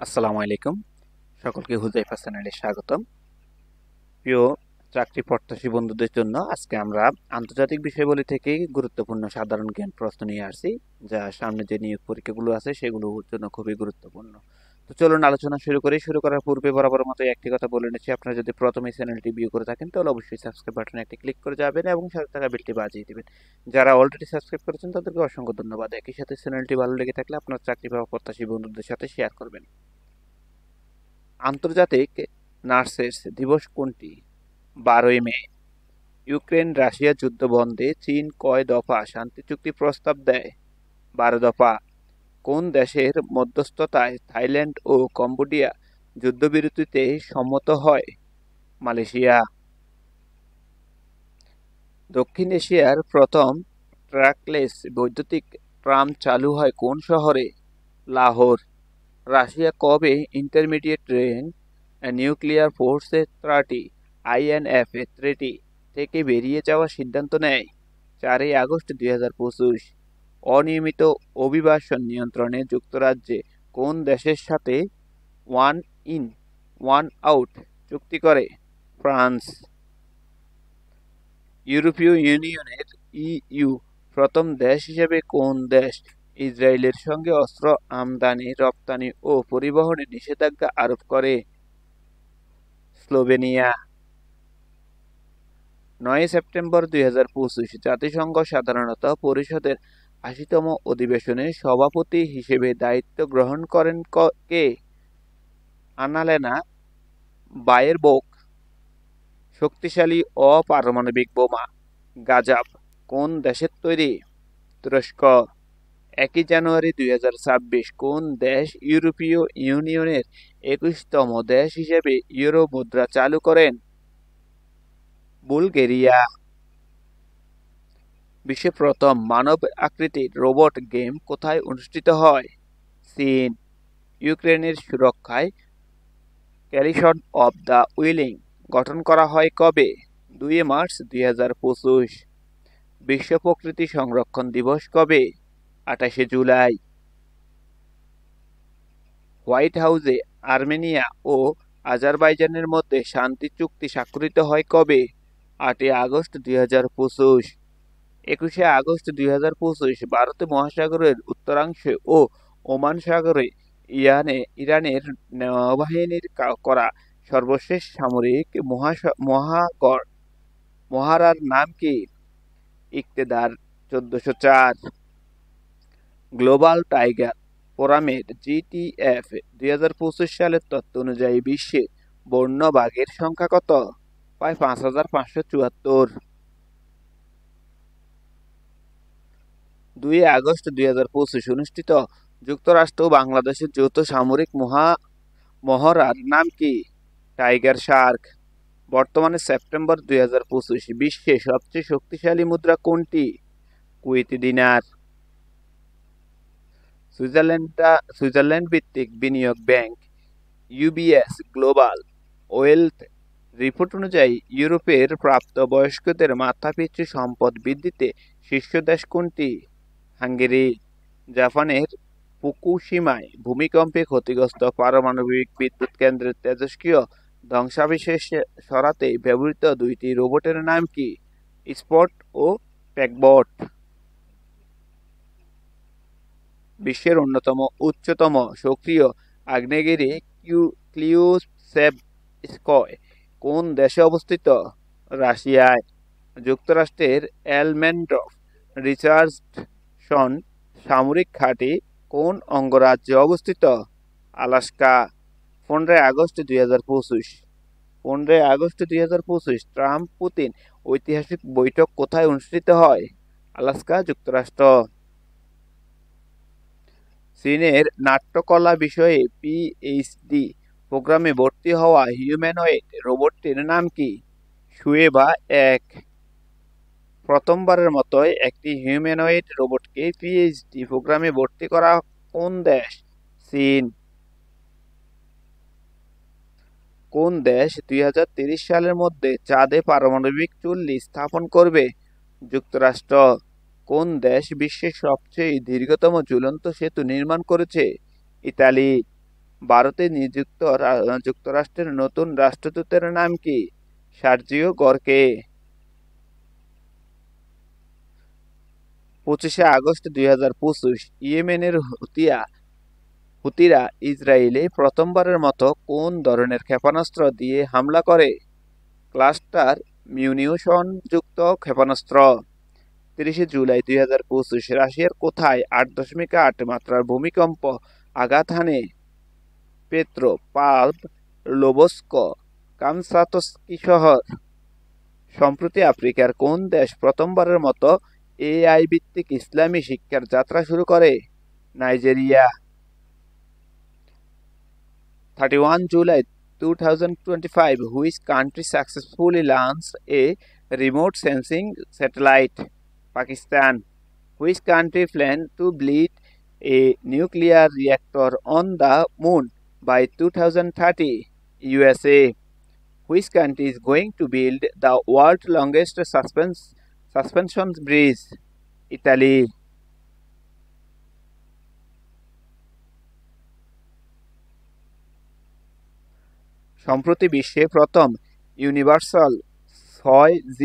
আসসালামু আলাইকুম। সকলকে হুজাইফা চ্যানেলে স্বাগতম। প্রিয় চাকরি প্রত্যাশী বন্ধুদের জন্য আজকে আমরা আন্তর্জাতিক বিষয়াবলী থেকে গুরুত্বপূর্ণ সাধারণ জ্ঞান প্রশ্ন নিয়ে আসছি, যা সামনে যে নিয়োগ পরীক্ষাগুলো আছে সেগুলোর জন্য খুবই গুরুত্বপূর্ণ। তো চলুন আলোচনা শুরু করি। শুরু করার পূর্বে বরাবর মতো একটি কথা বলে নিচ্ছি, আপনারা যদি প্রথমে চ্যানেলটি ভিউ করে থাকেন তাহলে অবশ্যই সাবস্ক্রাইব বাটনে একটি ক্লিক করে যাবেন এবং সাথে থাকা বেলটি বাজিয়ে দিবেন। যারা অলরেডি সাবস্ক্রাইব করেছেন তাদেরকে অসংখ্য ধন্যবাদ। একই সাথে চ্যানেলটি ভালো লেগে থাকলে আপনার চাকরি পাওয়া প্রত্যাশী বন্ধুদের সাথে শেয়ার করবেন। আন্তর্জাতিক নার্সেস দিবস কোনটি? 12ই মে। ইউক্রেন রাশিয়া যুদ্ধ বন্ধে চীন কয় দফা শান্তি চুক্তি প্রস্তাব দেয়? 12 দফা। কোন দেশের মধ্যস্থতায় থাইল্যান্ড ও কম্বোডিয়া যুদ্ধবিরতিতে সম্মত হয়? মালয়েশিয়া। দক্ষিণ এশিয়ার প্রথম ট্র্যাকলেস বৈদ্যুতিক ট্রাম চালু হয় কোন শহরে? লাহোর। রাশিয়া কবে intermediate range nuclear force treaty (INF) treaty থেকে বেরিয়ে যাওয়ার সিদ্ধান্ত নেয়? 4ই আগস্ট 2025। অনিয়মিত অভিবাসন নিয়ন্ত্রণে যুক্তরাজ্যে কোন দেশের সাথে ওয়ান ইন ওয়ান আউট চুক্তি করে? ফ্রান্স। ইউরোপীয় ইউনিয়নের (EU) প্রথম দেশ হিসেবে কোন দেশ ইসরায়েলের সঙ্গে অস্ত্র আমদানি, রপ্তানি ও পরিবহনে নিষেধাজ্ঞা আরোপ করে? স্লোভেনিয়া। 9 সেপ্টেম্বর 2025 জাতিসংঘ সাধারণত পরিষদের 80তম অধিবেশনে সভাপতি হিসেবে দায়িত্ব গ্রহণ করেন কে? আনালেনা বায়েরবোক। শক্তিশালী অপারমাণবিক বোমা গাজাব কোন দেশের তৈরি? তুরস্ক। 1 জানুয়ারি 2026 কোন দেশ ইউরোপীয় ইউনিয়নের 21তম দেশ হিসেবে ইউরো মুদ্রা চালু করেন? বুলগেরিয়া। বিশ্বের প্রথম মানব আকৃতির রোবট গেম কোথায় অনুষ্ঠিত হয়? চীন। ইউক্রেনের সুরক্ষায় কোয়ালিশন অব দ্য উইলিং গঠন করা হয় কবে? 2 মার্চ 2025। বিশ্ব প্রকৃতি সংরক্ষণ দিবস কবে? 28 জুলাই। হোয়াইট হাউসে আর্মেনিয়া ও আজারবাইজানের মধ্যে শান্তি চুক্তি স্বাক্ষরিত হয় কবে? 8 আগস্ট 2025। 21 আগস্ট 2025 ভারত মহাসাগরের উত্তরাংশে ও ওমান সাগরে ইরানের নৌবাহিনীর করা সর্বশেষ সামরিক মহড়ার নাম কি? ইকতেদার 1404। গ্লোবাল টাইগার ফোরামের GTF 2025 সালের তথ্য অনুযায়ী বিশ্বে বন্য বাঘের সংখ্যা কত? প্রায় 5574। 2 আগস্ট 2025 অনুষ্ঠিত যুক্তরাষ্ট্র ও বাংলাদেশের যৌথ সামরিক মহড়ার নাম কি? Tiger Shark. বর্তমানে সেপ্টেম্বর 2025 বিশ্বে সবচেয়ে শক্তিশালী মুদ্রা কোনটি? কুয়েতি দিনার। সুইজারল্যান্ড ভিত্তিক বিনিয়োগ bank UBS global wealth report অনুযায়ী ইউরোপের প্রাপ্তবয়স্কদের মাথাপিছু সম্পদ বৃদ্ধিতে শীর্ষ দেশ কোনটি? হাঙ্গেরি। জাপানের ফুকুশিমায় ভূমিকম্পে ক্ষতিগ্রস্ত পারমাণবিক বিদ্যুৎ কেন্দ্রের তেজস্ক্রিয় ধ্বংসাবশেষ সরাতে ব্যবহৃত দুইটি রোবটের নাম কি? স্পট ও প্যাকবট। বিশ্বের অন্যতম উচ্চতম সক্রিয় আগ্নেয়গিরি ক্লিউসেভস্কয় কোন দেশে অবস্থিত? রাশিয়ায়। যুক্তরাষ্ট্রের এলমেন্টফ রিচার্ডসন সামরিক ঘাঁটি কোন অঙ্গরাজ্যে অবস্থিত? Alaska. 15 August 2025। 15 August 2025 Trump Putin ঐতিহাসিক বৈঠক কোথায় অনুষ্ঠিত হয়? আলাস্কা, যুক্তরাষ্ট্র। চীনের নাট্যকলা বিষয়ে PhD প্রোগ্রামে ভর্তি হওয়া হিউম্যানয়েড রোবটটির নাম কি? শুয়েবা 1। প্রথমবারের মতো একটি হিউম্যানয়েড রোবটকে PhD প্রোগ্রামে ভর্তি করা কোন দেশ? চীন। কোন দেশ 2030 সালের মধ্যে চাঁদে পারমাণবিক চুল্লি স্থাপন করবে? যুক্তরাষ্ট্র। কোন দেশ বিশ্বের সবচেয়ে দীর্ঘতম ঝুলন্ত সেতু নির্মাণ করেছে? ইতালি। ভারতে নিযুক্ত যুক্তরাষ্ট্রের নতুন রাষ্ট্রদূতের নাম কি? সার্জিও গরকে। 25 আগস্ট 2025 ইয়েমেনের হুতিরা ইসরায়েলে প্রথমবারের মতো কোন ধরনের ক্ষেপণাস্ত্র দিয়ে হামলা করে? ক্লাস্টার মিউনিশনযুক্ত ক্ষেপণাস্ত্র। 30 জুলাই 2025 রাশিয়ার কোথায় 8.8 মাত্রার ভূমিকম্প আঘাত হানে? পেত্রোপাভ লোবস্ক কামচাতস্কি শহর। সম্প্রতি আফ্রিকার কোন দেশ প্রথমবারের মতো এআই ভিত্তিক ইসলামী শিক্ষার যাত্রা শুরু করে? Nigeria. 31 July 2025 Which country successfully launched a remote sensing satellite? Pakistan. Which country planned to build a nuclear reactor on the moon by 2030? USA. Which country is going to build the world's longest suspension bridge? Italy. সম্প্রতি বিশ্বে প্রথম universal 6G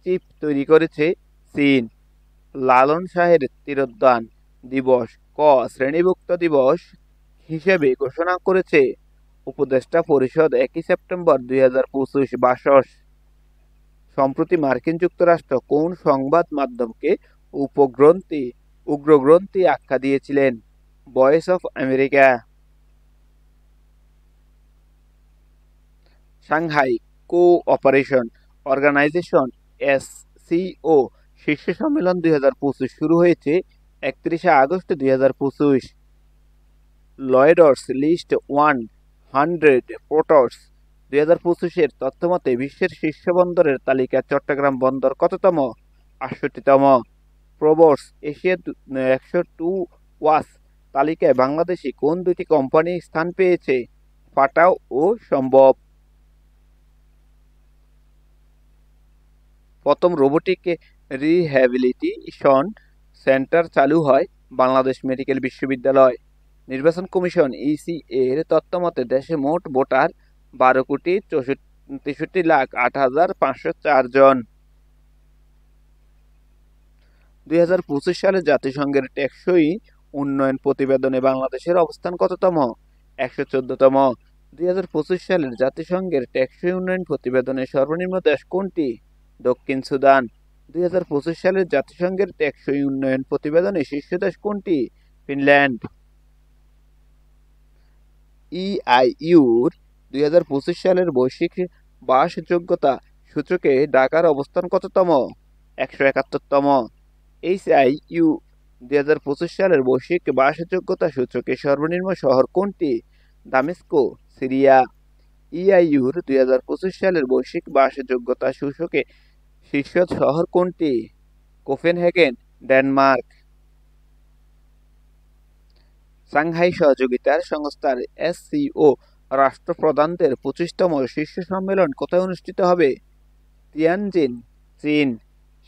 chip তৈরি করেছে চীন। লালন শাহের তিরোধান দিবস ক শ্রেণীভুক্ত দিবস হিসেবে ঘোষণা করেছে উপদেষ্টা পরিষদ 1 সেপ্টেম্বর 2025 বাসস। সম্প্রতি মার্কিন যুক্তরাষ্ট্র কোন সংবাদ মাধ্যমকে উগ্রগ্রন্থি আখ্যা দিয়েছিলেন? Voice of America. Shanghai Cooperation Organization SCO শীর্ষ সম্মেলন 2025 শুরু হয়েছে 31 আগস্ট 2025। লয়েডস লিস্ট 100 পোর্টস 2025-এর তথ্যমতে বিশ্বের শীর্ষ বন্দরের তালিকায় চট্টগ্রাম বন্দর কততম? 68তম। প্রবর্স এশিয়া 102 ওয়াচ তালিকায় বাংলাদেশি কোন দুটি কোম্পানি স্থান পেয়েছে? ফাটাও ও সম্ভব। প্রথম রোবোটিক রিহ্যাবিলিটেশন সেন্টার চালু হয় বাংলাদেশ মেডিকেল বিশ্ববিদ্যালয়। নির্বাচন কমিশন ইসি এর তথ্যমতে দেশে মোট ভোটার 12,63,08,504 জন। 2025 সালে জাতিসংঘের টেকসই উন্নয়ন প্রতিবেদনে বাংলাদেশের অবস্থান কততম? 114তম। 2025 সালের জাতিসংঘের টেকসই উন্নয়ন প্রতিবেদনে সর্বনিম্ন দেশ কোনটি? দক্ষিণ সুদান। 2025 সালের জাতিসংঘের টেকসই উন্নয়ন প্রতিবেদনে শীর্ষ দেশ কোনটি? ফিনল্যান্ড। ইআইইউর 2025 সালের বৈশ্বিক বাসযোগ্যতা সূচকে ঢাকার অবস্থান কততম? 171তম। এইচআইইউ 2025 সালের বৈশ্বিক বাসযোগ্যতা সূচকে সর্বনিম্ন শহর কোনটি? দামেস্কো, সিরিয়া। ইআইইউর 2025 সালের বৈশ্বিক বাসযোগ্যতা সূচকে শীর্ষ শহর কোনটি? Copenhagen, Denmark. সাংহাই সহযোগিতার সংস্থার SCO রাষ্ট্রপ্রধানদের 25তম শীর্ষ সম্মেলন কোথায় অনুষ্ঠিত হবে? তিয়ানজিন, চীন।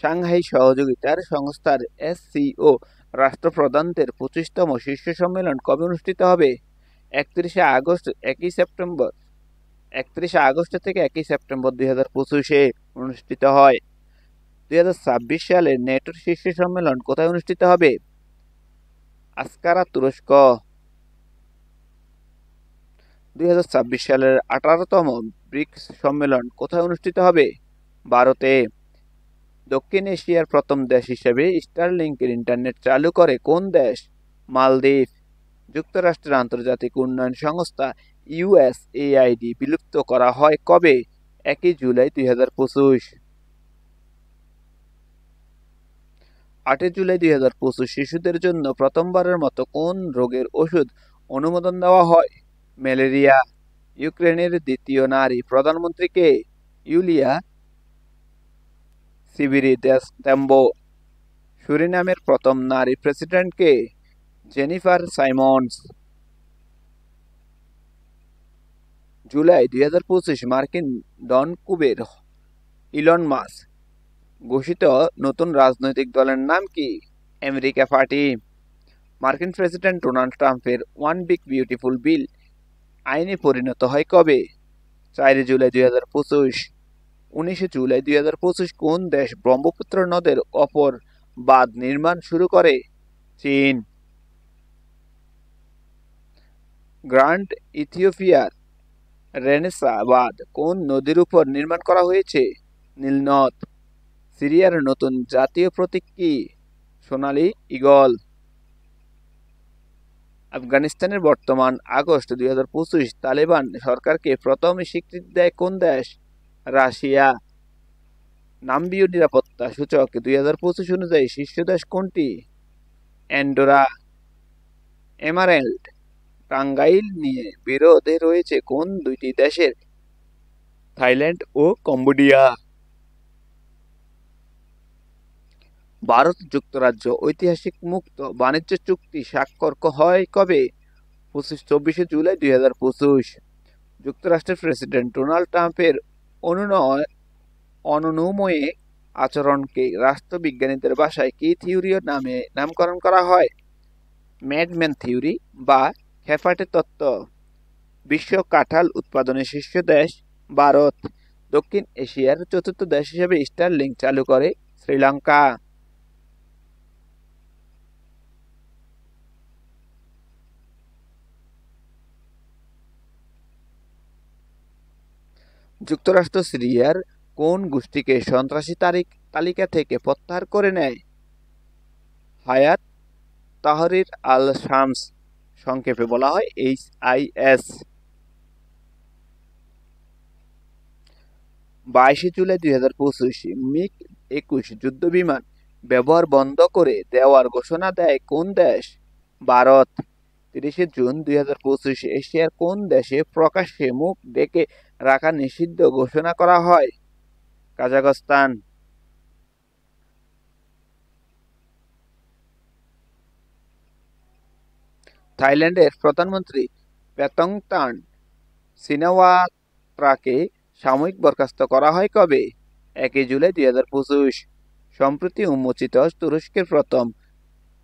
সাংহাই সহযোগিতার সংস্থার SCO রাষ্ট্রপ্রধানদের 25তম শীর্ষ সম্মেলন কবে অনুষ্ঠিত হবে? 31 আগস্ট থেকে 1 সেপ্টেম্বর 2025-এ অনুষ্ঠিত হয়। 2026 সালের নেটোর শীর্ষ সম্মেলন কোথায় অনুষ্ঠিত হবে? আঙ্কারা, তুরস্ক। 2026 সালের 18তম ব্রিক্স সম্মেলন কোথায় অনুষ্ঠিত হবে? ভারতে। দক্ষিণ এশিয়ার প্রথম দেশ হিসেবে স্টারলিংকের ইন্টারনেট চালু করে কোন দেশ? মালদ্বীপ। যুক্তরাষ্ট্রের আন্তর্জাতিক উন্নয়ন সংস্থা USAID বিলুপ্ত করা হয় কবে? 1 জুলাই 2025। 8 জুলাই 2025 শিশুদের জন্য প্রথমবারের মতো কোন রোগের ওষুধ অনুমোদন দেওয়া হয়? ম্যালেরিয়া। ইউক্রেনের দ্বিতীয় নারী প্রধানমন্ত্রী কে? ইউলিয়া সিভিরিদেস্তেম্বো। সুরিনামের প্রথম নারী প্রেসিডেন্ট কে? Jennifer Simons. জুলাই 2025 মার্কিন ডনকুবের ইলন মাস্ক ঘোষিত নতুন রাজনৈতিক দলের নাম কি? America party. মার্কিন প্রেসিডেন্ট ডোনাল্ড ট্রাম্পের ওয়ান বিগ বিউটিফুল বিল আইনে পরিণত হয় কবে? 4 জুলাই 2025। 19 জুলাই 2025 কোন দেশ ব্রহ্মপুত্র নদের অপর বাঁধ নির্মাণ শুরু করে? চীন। গ্র্যান্ড ইথিওপিয়ার রেনেসাঁ বাঁধ কোন নদীর উপর নির্মাণ করা হয়েছে? নীল নদ। সিরিয়ার নতুন জাতীয় প্রতীক কি? সোনালী ঈগল। আফগানিস্তানের বর্তমান আগস্ট 2025 তালেবান সরকারকে প্রথম স্বীকৃতি দেয় কোন দেশ? রাশিয়া। নাম্বিয় নিরাপত্তা সূচক 2025 অনুযায়ী শীর্ষ দেশ কোনটি? অ্যান্ডোরা। এমারেল্ড টাঙ্গাইল নিয়ে বিরোধে রয়েছে কোন দুইটি দেশের? থাইল্যান্ড ও কম্বোডিয়া। ভারত যুক্তরাজ্য ঐতিহাসিক মুক্ত বাণিজ্য চুক্তি স্বাক্ষর হয় কবে? 24 জুলাই 2025। যুক্তরাষ্ট্রের প্রেসিডেন্ট ডোনাল্ড ট্রাম্পের অনুনময়ে আচরণকে রাষ্ট্রবিজ্ঞানীদের ভাষায় কি থিওরি নামে নামকরণ করা হয়? ম্যাডম্যান থিওরি বা খেপাটে তত্ত্ব। বিশ্ব কাঁঠাল উৎপাদনের শীর্ষ দেশ ভারত। দক্ষিণ এশিয়ার চতুর্থ দেশ হিসেবে স্টারলিংক চালু করে শ্রীলঙ্কা। যুক্তরাষ্ট্র সিরিয়ার কোন গোষ্ঠীকে সন্ত্রাসী তালিকা থেকে প্রত্যাহার করে নেয়? হায়াত তাহরির আল শামস, সংক্ষেপে বলা হয় HIS। 22 জুলাই 2025 মিগ-21 যুদ্ধবিমান ব্যবহার বন্ধ করে দেওয়ার ঘোষণা দেয় কোন দেশ? ভারত। 30 জুন 2025 এশিয়ার কোন দেশে প্রকাশ্যে মুখ ঢেকে রাখা নিষিদ্ধ ঘোষণা করা হয়? কাজাখস্তান। থাইল্যান্ডের প্রধানমন্ত্রী পেতংতান সিনাওয়াত্রাকে সাময়িক বরখাস্ত করা হয় কবে? 1 জুলাই 2025। সম্প্রতি উন্মোচিত তুরস্কের প্রথম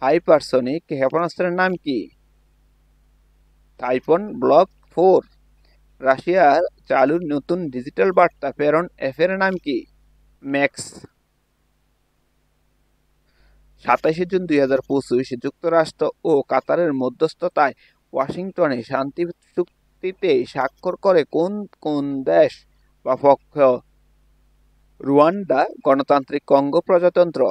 হাইপারসনিক ক্ষেপণাস্ত্রের নাম কি? Typhoon block 4। রাশিয়ার চালু নতুন ডিজিটাল বার্তা প্রেরণ অ্যাপের নাম কি? ম্যাক্স। 27 জুন 2025 যুক্তরাষ্ট্র ও কাতারের মধ্যস্থতায় ওয়াশিংটনে শান্তি চুক্তিতে স্বাক্ষর করে কোন কোন দেশ বা পক্ষ? রুয়ান্ডা, গণতান্ত্রিক কঙ্গো প্রজাতন্ত্র,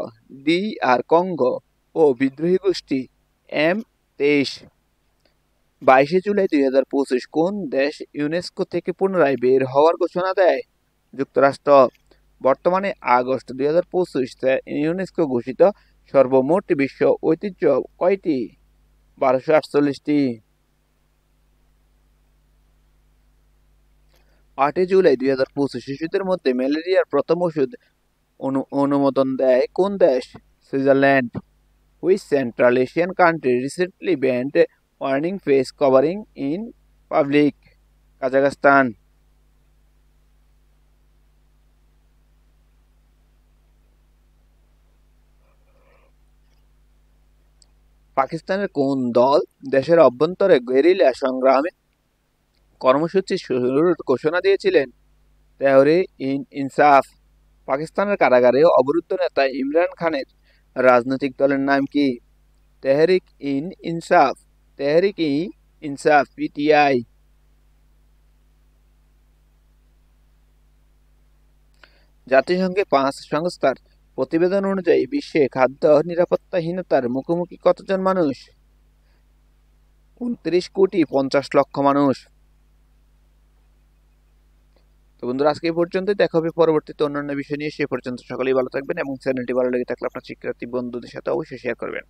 DR কঙ্গো ও বিদ্রোহী গোষ্ঠী M23। 22 জুলাই 2025 কোন দেশ ইউনেস্কো থেকে পুনরায় বের হওয়ার ঘোষণা দেয়? যুক্তরাষ্ট্র। বর্তমানে আগস্ট 2025 ইউনেস্কো ঘোষিত সর্বমোট বিশ্ব ঐতিহ্য কয়টি? 1248টি। 8 জুলাই 2025 শিশুদের মধ্যে ম্যালেরিয়ার প্রথম ওষুধ অনুমোদন দেয় কোন দেশ? Switzerland. Which central Asian country recently band warning face covering in public? Kazakhstan. পাকিস্তানের কোন দল দেশের অভ্যন্তরে গেরিলা সংগ্রামে কর্মসূচি শুরুর ঘোষণা দিয়েছিলেন? তেহরিক-ই-ইনসাফ। পাকিস্তানের কারাগারে অবরুদ্ধ নেতা ইমরান খানের রাজনৈতিক দলের নাম কি? তেহরিক-ই-ইনসাফ। তেহরিক-ই-ইনসাফ PTI। জাতিসংঘের 5 সংস্থার প্রতিবেদন অনুযায়ী বিশ্বে খাদ্য নিরাপত্তাহীনতার মুখোমুখি কতজন মানুষ? 29,50,00,000 মানুষ। তো বন্ধুরা আজকে এই পর্যন্তই, দেখা হবে পরবর্তীতে অন্যান্য বিষয় নিয়ে। সে পর্যন্ত সকলেই ভালো থাকবেন এবং চ্যানেলটি ভালো লেগে থাকলে আপনার শিক্ষার্থী বন্ধুদের সাথে অবশ্যই শেয়ার করবেন।